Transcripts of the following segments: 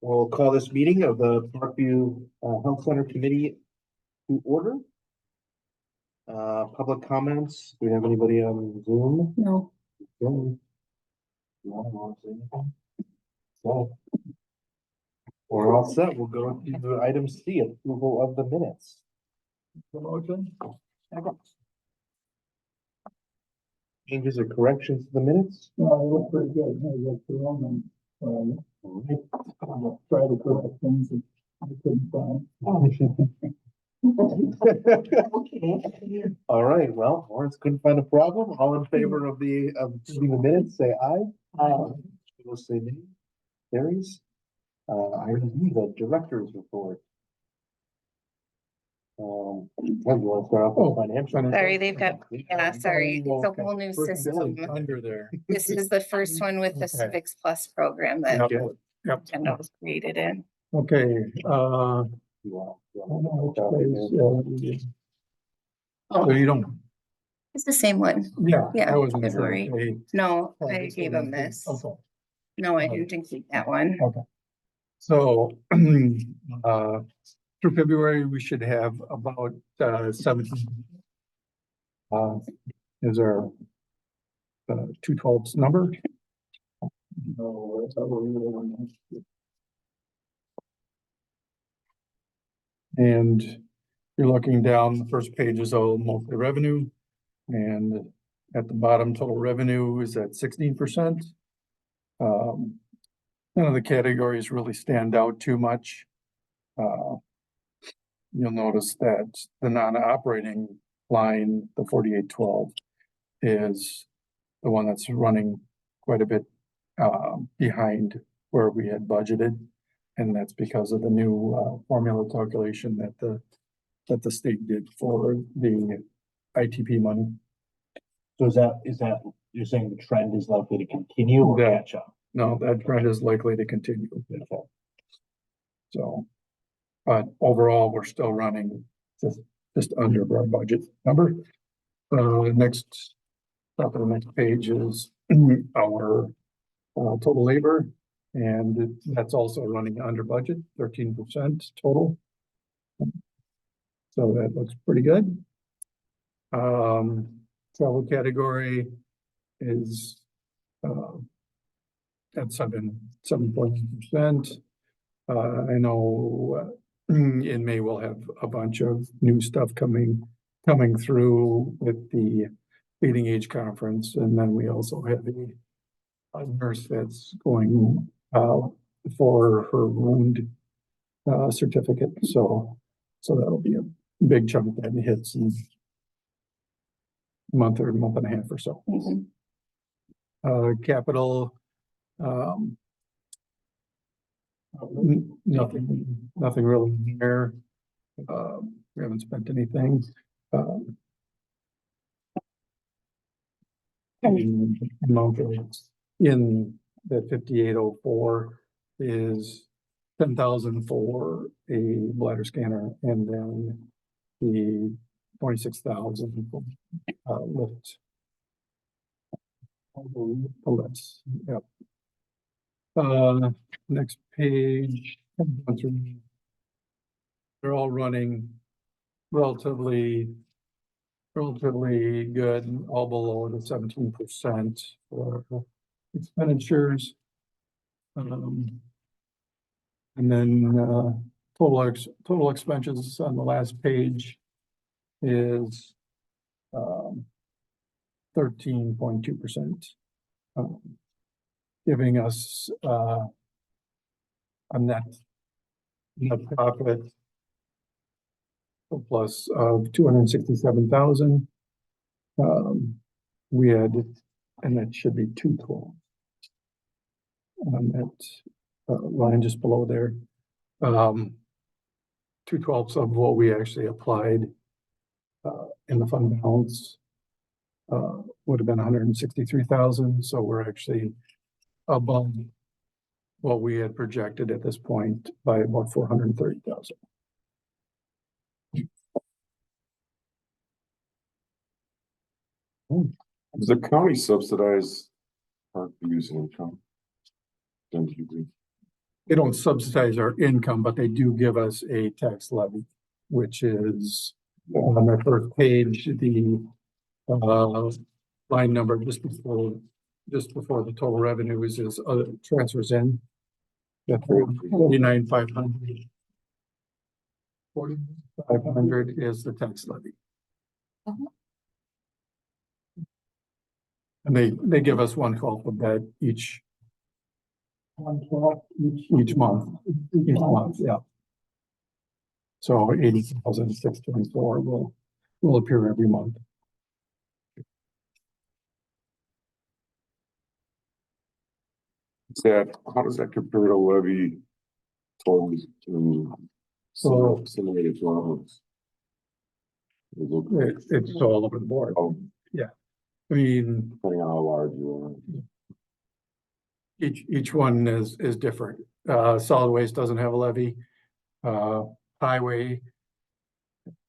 We'll call this meeting of the Parkview Health Center Committee to order. Public comments. Do we have anybody on Zoom? No. Okay. You want to say anything? So we're all set. We'll go to item C, approval of the minutes. Motion. Changes or corrections to the minutes? No, it looked pretty good. I looked through them and, try to correct things that I couldn't find. Okay. All right, well, Lawrence couldn't find a problem. All in favor of approving the minutes, say aye. We'll say nay. Carries. Item B, the director's report. You want to start off with financial? Sorry, they've got, sorry, it's a whole new system. Under there. This is the first one with the Okay. Civics Plus program that Yep. Kendall was created in. Okay, You want- so you don't, It's the same one. yeah. Yeah, I wasn't sure. February. Okay. No, Oh, I this gave one, him this. Okay. No, I didn't include that one. So, through February, we should have about 17. Is our 2/12 number? No, that's how we. And you're looking down, the first page is all monthly revenue. And at the bottom, total revenue is at 16%. None of the categories really stand out too much. You'll notice that the non-operating line, the 4812, is the one that's running quite a bit behind where we had budgeted. And that's because of the new formula calculation that the state did for the ITP money. So is that, you're saying the trend is likely to continue or Yeah. catch up? No, that trend is likely to continue. So, but overall, we're still running just under our budget number. Next, top of the next page is our total labor, and that's also running under budget, 13% total. So that looks pretty good. Travel category is at 7.8%. I know in May we'll have a bunch of new stuff coming through with the Leading Age Conference, and then we also have a nurse that's going for her wound certificate. So that'll be a big chunk that hits in a month or a month and a half or so. Mhm. Capital, nothing really here. We haven't spent anything. Amount in the 5804 is 10,000 for a bladder scanner, and then the 26,000 lift. Lifts, yep. Next page. They're all running relatively good, all below the 17% for expenditures. And then total expenses on the last page is 13.2%, giving us a net profit plus of 267,000. We had, and that should be 212 on that line just below there. 2/12 of what we actually applied in the fund balance would have been 163,000. So we're actually above what we had projected at this point by about 430,000. Does the county subsidize Parkview's income? Then do you agree? they don't subsidize our income, but they do give us a tax levy, which is on the first page, the line number just before the total revenues is transfers in. That's 49,500. 4,500 is the tax levy. And they give us 1/12 of that each month, yeah. So 80,624 will appear every month. How does that compare to levy totals in So- simulated dwellings? It's all over the board. Oh, I mean, depending on how large you are. each one is different. Solid waste doesn't have a levy. Highway,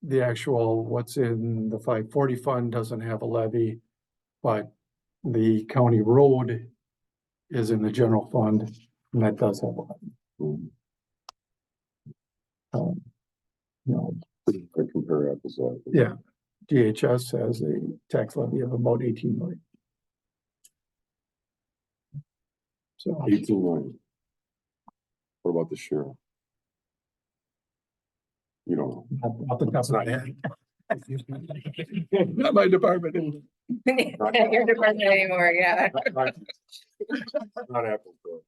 the actual what's in the 540 fund doesn't have a levy, but the county road is in the general fund, and that does have a levy. You know, I compare apples to apples. yeah, DHS has a tax levy of about 18 million. So 18 million. What about the sheriff? You don't know. off the top of my head. Not my department. Your department anymore, yeah. Not apples to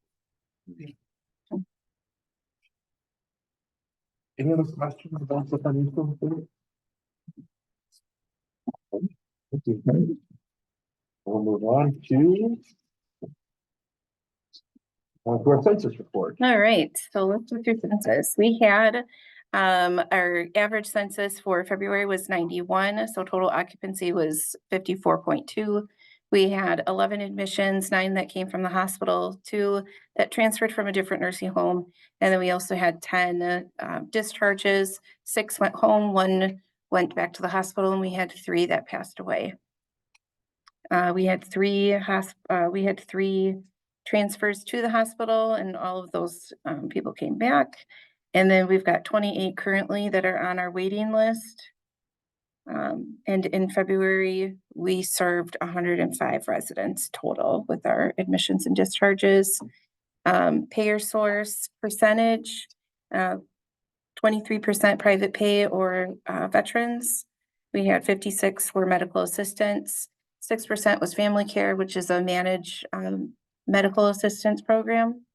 Any other questions about the financial report? We'll move on to our census report. All right, so let's look through census. We had, our average census for February was 91, so total occupancy was 54.2. We had 11 admissions, 9 that came from the hospital, 2 that transferred from a different nursing home. And then we also had 10 discharges, 6 went home, 1 went back to the hospital, and we had 3 that passed away. We had 3 transfers to the hospital, and all of those people came back. And then we've got 28 currently that are on our waiting list. And in February, we served 105 residents total with our admissions and discharges. Payer source percentage, 23% private pay or veterans. We had 56 were medical assistants. 6% was family care, which is a managed medical assistance program.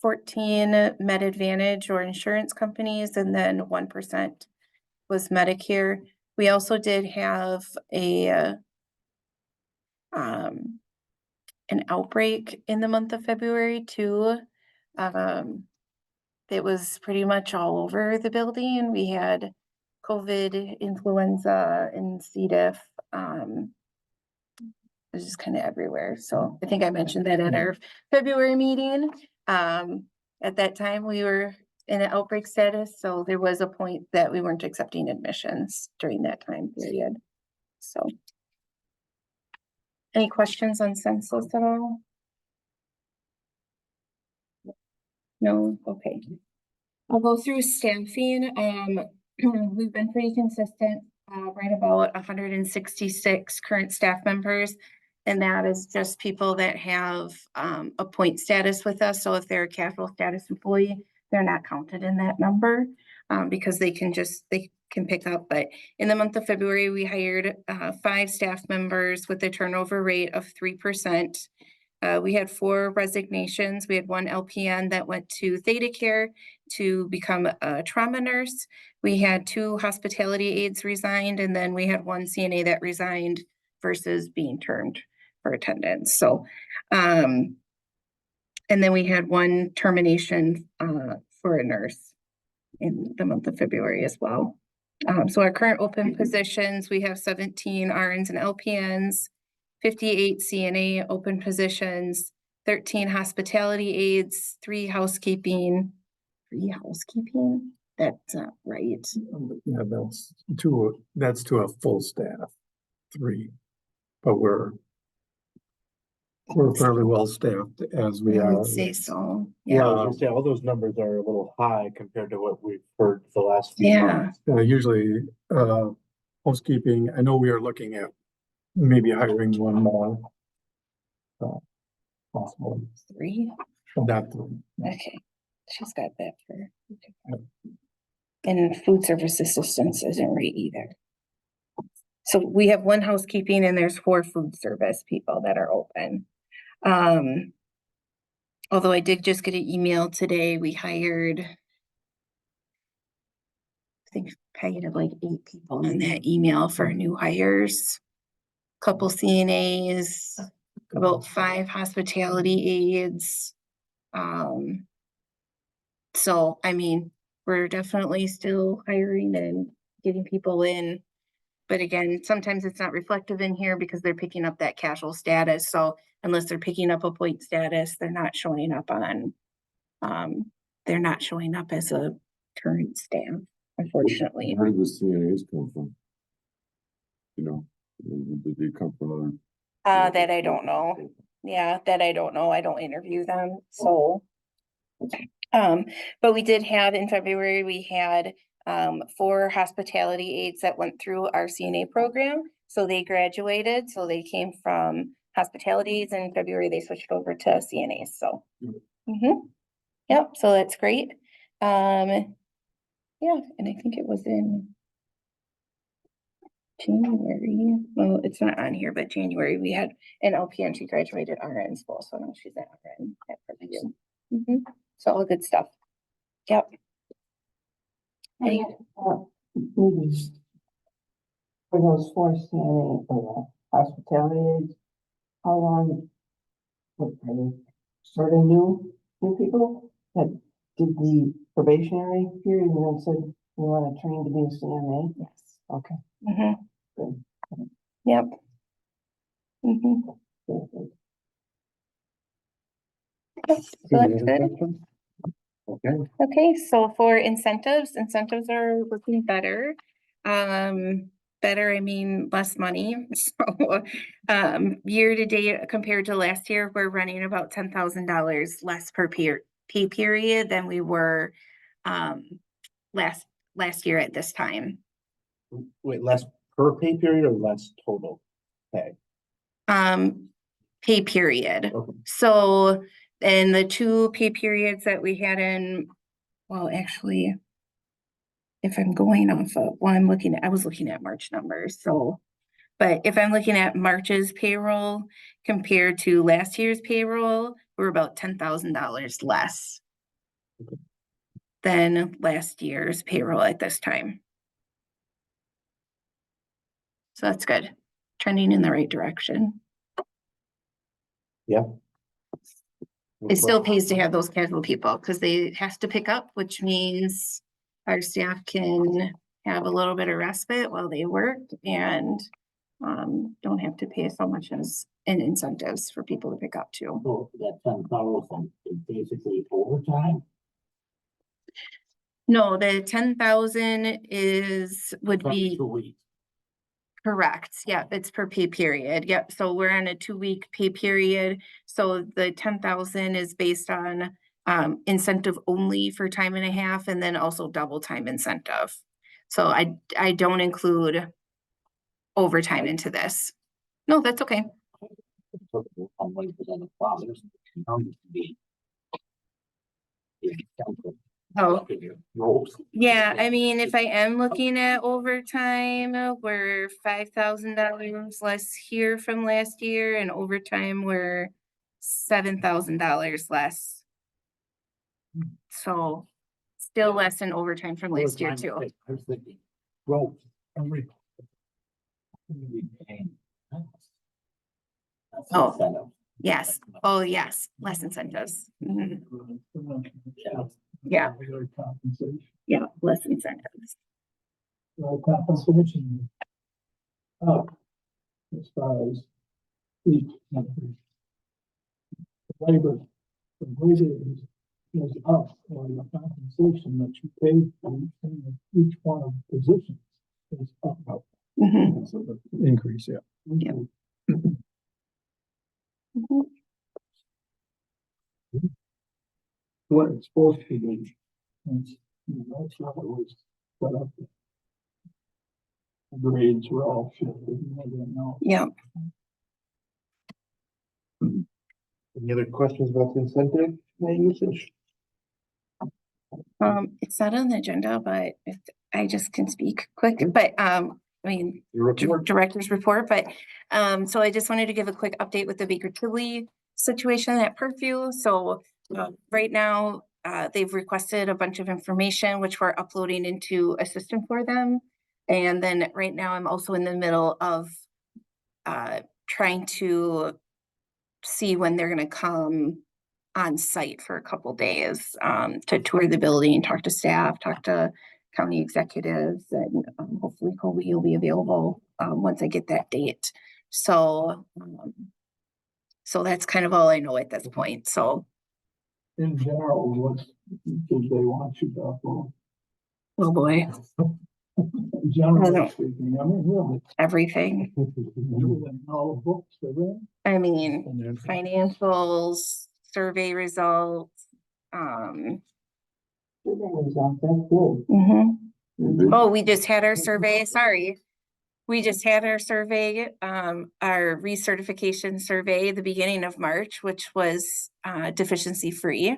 14 Med Advantage or insurance companies, and then 1% was Medicare. We also did have an outbreak in the month of February too. It was pretty much all over the building. We had COVID, influenza, and C. diff. It was just kind of everywhere. So I think I mentioned that at our February meeting. At that time, we were in an outbreak status, so there was a point that we weren't accepting admissions during that time period. So, any questions on census at all? No? Okay. I'll go through staffing. We've been pretty consistent, right about 166 current staff members. And that is just people that have a point status with us. So if they're a casual status employee, they're not counted in that number because they can pick up. But in the month of February, we hired 5 staff members with a turnover rate of 3%. We had 4 resignations. We had 1 LPN that went to Theta Care to become a trauma nurse. We had 2 hospitality aides resigned, and then we had 1 CNA that resigned versus being termed for attendance. So, and then we had 1 termination for a nurse in the month of February as well. So our current open positions, we have 17 RNs and LPNs, 58 CNA open positions, 13 hospitality aides, 3 housekeeping. 3 housekeeping? That's not right. Yeah, that's to a full staff, 3, but we're we're fairly well staffed as we I are. would say so, Yeah, I yeah, was gonna say, all those numbers are a little high compared to what we've heard the last few yeah. months. Usually, housekeeping, I know we are looking at maybe hiring one more. Possible, 3, not okay, she's got that for. And food service assistance isn't right either. So we have 1 housekeeping and there's 4 food service people that are open. Although I did just get an email today, we hired. I think I had like 8 people in that email for new hires. Couple CNAs, about 5 hospitality aides. So I mean, we're definitely still hiring and getting people in. But again, sometimes it's not reflective in here because they're picking up that casual status. So unless they're picking up a point status, they're not showing up on, they're not showing up as a current staff, unfortunately. Where did the CNAs come from? You know, did they come from? That I don't know. Yeah, that I don't know. I don't interview them, so. But we did have in February, we had 4 hospitality aides that went through our CNA program. So they graduated, so they came from hospitality aides. In February, they switched over to CNAs, so. Yep, so that's great. Yeah, and I think it was in January, well, it's not on here, but January, we had an LPN, she graduated RN school, so now she's at RN at Purdue. So all good stuff. Yep. Any- Maybe for those 4 CNA or hospitality aides, how long are they sort of new people that did the probationary period and then said we want to train to be a CNA? Yes. Okay. Mhm. Yep. Mhm. Good. Yep, so that's good. Okay, Okay, so for incentives are looking better. Better, I mean, less money. So, year to date compared to last year, we're running about $10,000 less per pay period than we were, last year at this time. wait, less per pay period or less total pay? Pay period. Okay. So, in the 2 pay periods that we had in, well, actually, if I'm going off of, well, I was looking at March numbers, so. But if I'm looking at March's payroll compared to last year's payroll, we're about $10,000 less than last year's payroll at this time. So that's good, trending in the right direction. Yeah. It still pays to have those casual people because they has to pick up, which means our staff can have a little bit of respite while they work and don't have to pay so much as in incentives for people to pick up too. So that 10,000 is basically overtime? No, the 10,000 would be 2 weeks. correct. Yeah, it's per pay period. Yep. So we're on a 2-week pay period. So the 10,000 is based on incentive only for time and a half and then also double time incentive. So I don't include overtime into this. No, that's okay. So I'm waiting for the fathers to be. Oh. Roles. Yeah, I mean, if I am looking at overtime, we're $5,000 less here from last year, and overtime we're $7,000 less. So still less in overtime from That was last year my too. mistake. I was thinking, Well, we paying. That's Oh. incentive. Yes. Oh, yes. Less incentives. Mhm. Yeah. Yeah, yeah, less incentives. Compensation. Up. As far as each company. Labor, the wages is up on the compensation that you pay for each one of the positions is up. Mhm. so the increase, yeah. Mhm. what it's supposed to be. That's how it was set up. Grades were all shifted, I didn't know. Yeah, Any other questions about the incentive usage? it's not on the agenda, but I just can speak quick, but, I mean, Your report? director's report, but, so I just wanted to give a quick update with the Baker Tilly situation at Parkview. So, right now, they've requested a bunch of information, which we're uploading into a system for them. And then right now, I'm also in the middle of, trying to see when they're gonna come on site for a couple days, to tour the building, talk to staff, talk to county executives, and hopefully Colby will be available, once I get that date. So, so that's kind of all I know at this point, so. In general, what did they want you to upload? Oh, boy, Generally don't- speaking, I mean, really, everything. everything, all the books, everything. I mean, And then- financials, survey results, That's good. mhm. Oh, we just had our survey, sorry. We just had our survey, our recertification survey, the beginning of March, which was deficiency free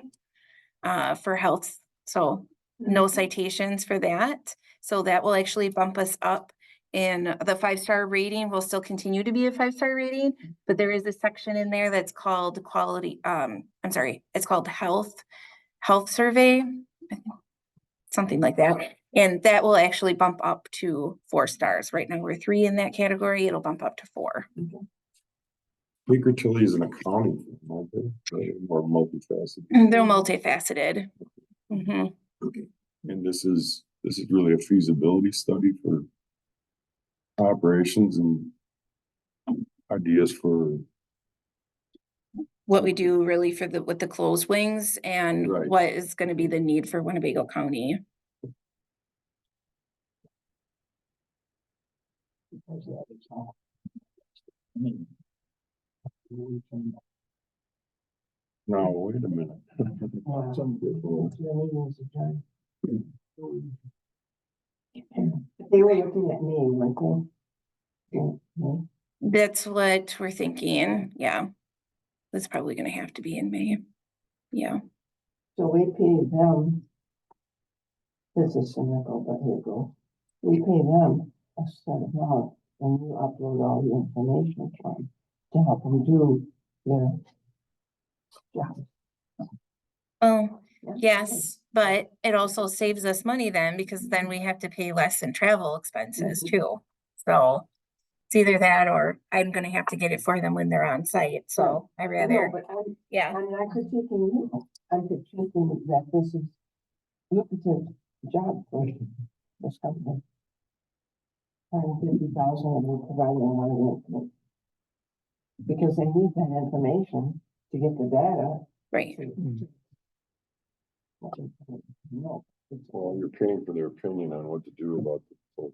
for health. So no citations for that. So that will actually bump us up in the 5-star rating will still continue to be a 5-star rating, but there is a section in there that's called quality, I'm sorry, it's called health survey. Something like that. And that will actually bump up to 4 stars. Right now, we're 3 in that category. It'll bump up to 4. Baker Tilly is an accounting, firm, aren't they? They're more multifaceted. They're multifaceted. Mhm. And this is really a feasibility study for operations and ideas for, What we do really for with the closed wings and Right. what is gonna be the need for Winnebago County. Because that is all. I mean, we can- no, wait a minute. some people- They were looking at me, weren't they? Yeah. That's what we're thinking. Yeah. That's probably gonna have to be in May. Yeah. So we pay them. This is cynical, but here it goes. We pay them a set amount and you upload all the information for them to help them do their job. Oh, yes, but it also saves us money then because then we have to pay less in travel expenses too. So it's either that or I'm gonna have to get it for them when they're on site. So I No, rather, but yeah. I'm not critiquing you. I'm critiquing that this is lucrative job for this company. $150,000 and we're providing a lot of information. Because they need that information to get the data. Right. No. Well, you're paying for their opinion on what to do about the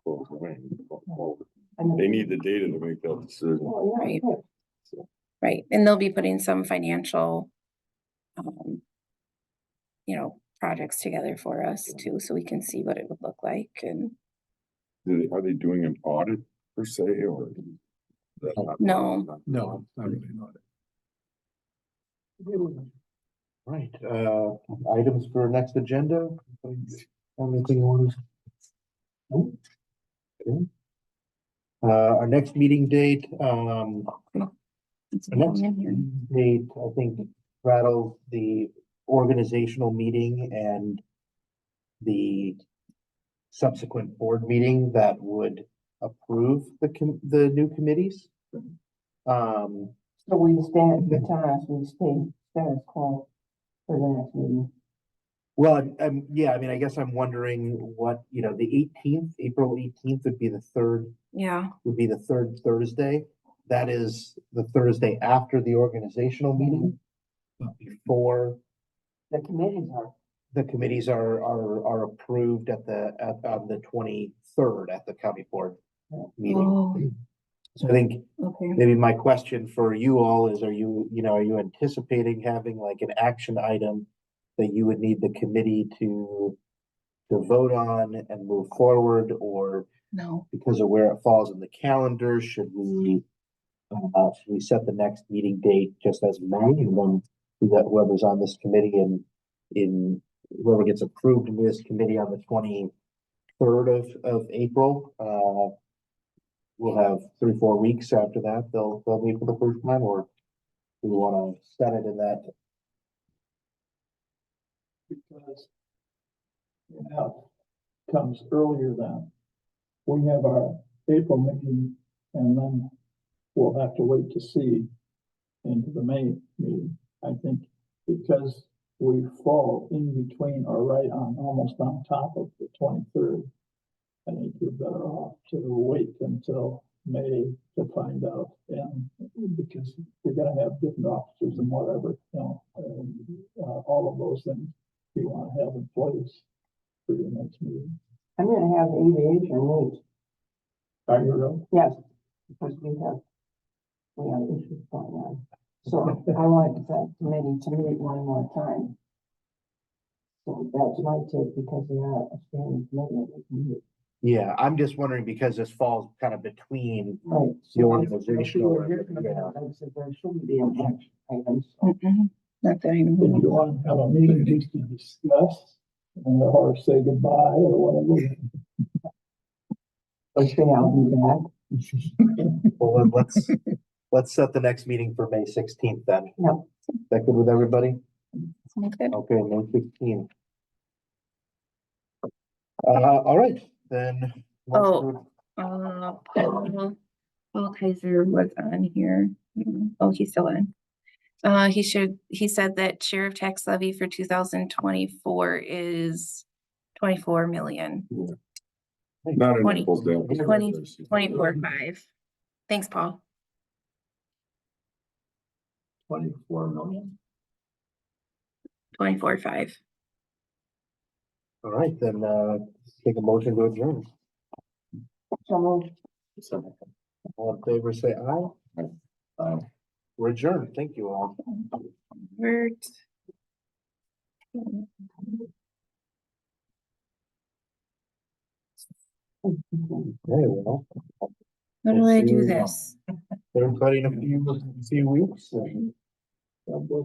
closed wing. They need the data to make that decision. Oh, yeah, Right. good. Right, and they'll be putting some financial, projects together for us too, so we can see what it would look like and. Are they doing an audit per se, or? No. No, not really, not. Right, items for next agenda? Anything you want to? Nope. Okay. Our next meeting date, our next meeting date, I think, rattles the organizational meeting and the subsequent board meeting that would approve the new committees. So we stand, the times we stay status quo for the next meeting. Well, yeah, I mean, I guess I'm wondering what, the 18th, April 18th would be the third Thursday. That is the Thursday after the organizational meeting, but before The committees are. the committees are approved on the 23rd at the county board meeting. Oh. So I think Okay. maybe my question for you all is, are you anticipating having like an action item that you would need the committee to vote on and move forward, or No, because of where it falls in the calendar, should we set the next meeting date just as May, and then whoever's on this committee and in whoever gets approved in this committee on the 23rd of April, we'll have 3-4 weeks after that, they'll meet for the first time, or do we wanna set it in that? Because that comes earlier than, we have our April meeting, and then we'll have to wait to see into the May meeting. I think because we fall in between or right on, almost on top of the 23rd, I think you're better off to wait until May to find out, and because we're gonna have different officers and whatever, all of those things you wanna have in place for your next meeting. I'm gonna have aviation meet, Are you ready? yes, because we have issues going on. So I want that committee to meet one more time. So that's my take, because they are a standing committee, we can meet. Yeah, I'm just wondering because this falls kind of between, Right. The So organizational, we're here for that. I said there shouldn't be an action item, so. mm-mm, not that I If you know. want to have a meeting just to discuss, or say goodbye or whatever. Okay, I'll be back. well, let's set the next meeting for May 16th then. Yep. Is that good with everybody? Sounds good. Okay, May 16th. All right, then. Oh. Paul Kaiser was on here. Oh, he's still on. He said that sheriff tax levy for 2024 is 24 million. Not in 20, Nichols Dale. 24.5. Thanks, Paul. 24 million. 24.5. All right, then, take a motion to adjourn. So All in favor, say aye. We're adjourned. Thank you all. Bert. Okay, well, How do I do this? everybody in a few weeks. God bless